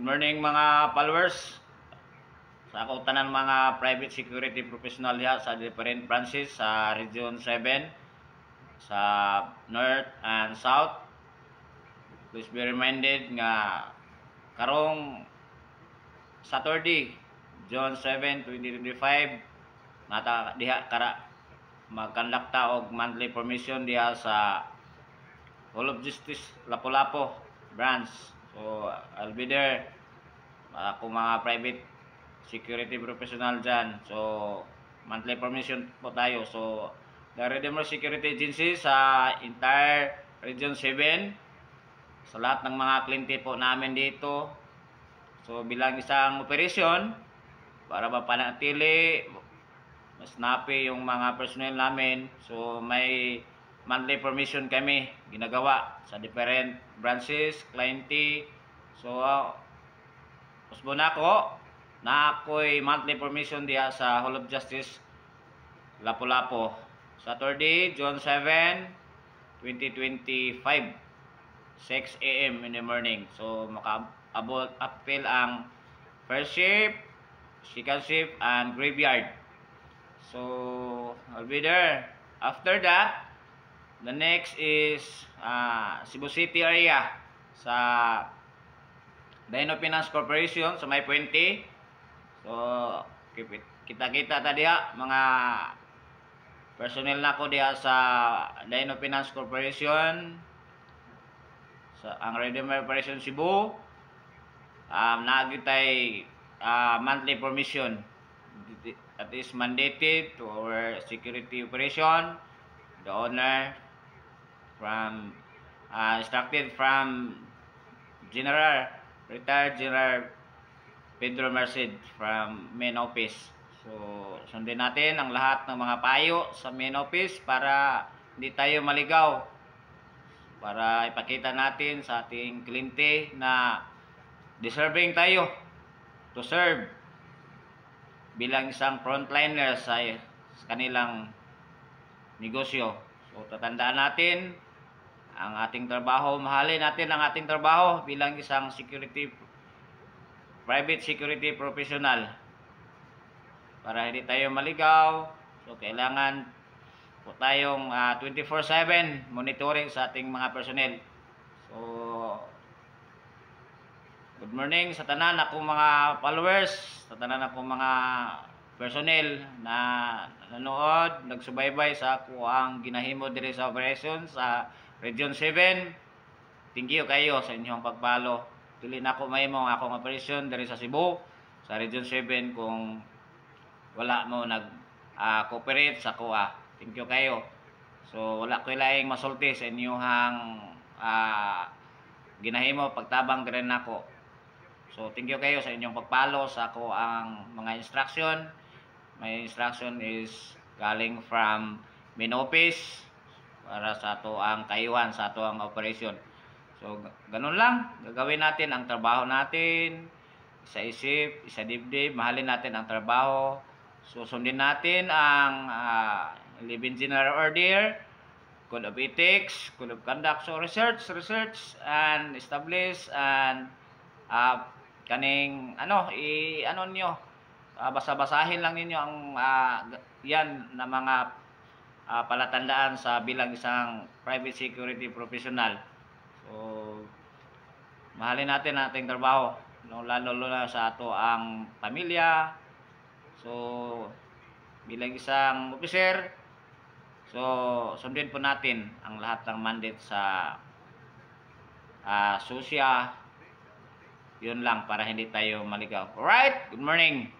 Good morning mga followers. Sa ako tanan mga private security professional diha sa different branches sa Region 7, sa North and South. Please be reminded nga karong Saturday, June 7, 2025, nata diha kara magkandakta og monthly permission diha sa Hall of Justice Lapu-Lapu branch. So I'll be there. Ako mga private security professional dyan. So monthly permission po tayo. So the Redeemer Security Agency sa entire Region 7, sa lahat ng mga kliyente po namin dito. So bilang isang operasyon para mapanatili mas snappy yung mga personnel namin, so may monthly permission kami ginagawa sa different branches, cliente. So usbo na ako'y monthly permission diha sa Hall of Justice Lapu-Lapu Saturday, June 7, 2025, 6 AM in the morning. So makaabot uptil ang first shift, second shift, and graveyard. So I'll be there. After that, the next is Cebu City area sa Dino Finance Corporation sa May Puente. So kita-kita ta diha mga personnel nako diha sa Dino Finance Corporation sa ang Redeemer Operation Cebu. Naagitay monthly permission that is mandated to our security operation. The owner from instructed from retired General Pedro Merced from main office. So sundin natin ang lahat ng mga payo sa main office para hindi tayo maligaw, para ipakita natin sa ating kliyente na deserving tayo to serve bilang isang frontliner sa kanilang negosyo. So tatandaan natin ang ating trabaho, mahalin natin ang ating trabaho bilang isang private security professional para hindi tayo maligaw. So kailangan po tayong 24/7 monitoring sa ating mga personnel. So good morning sa tanan akong mga followers, sa tanan akong mga personnel na nanood, nagsubaybay sa ako ang ginahimo diri sa operation sa Region 7. Thank you kayo sa inyong pagpalo. Dili na ako mahimo ang akong operation diri sa Cebu, sa Region 7 kung wala mo nag-cooperate sa kuha. Thank you kayo. So wala ko laing masulti sa inyong ginahimo pagtabang diri nako. So thank you kayo sa inyong pagpalo sa ako ang mga instruction. My instruction is galing from main office para sa ato ang kayuhan sa ato ang operation. So ganun lang, gagawin natin ang trabaho natin, isa-isip, isa-dibdib, mahalin natin ang trabaho. So sundin natin ang 11 General Order, Code of Ethics, Code of Conduct. So research and establish and kaning nyo, basa-basahin lang ninyo ang yan na mga palatandaan sa bilang isang private security professional. So mahalin natin ang ating trabaho, lalo na sa ato ang pamilya. So bilang isang officer, so sundin po natin ang lahat ng mandate sa susya. Yun lang para hindi tayo maligaw. Alright, good morning.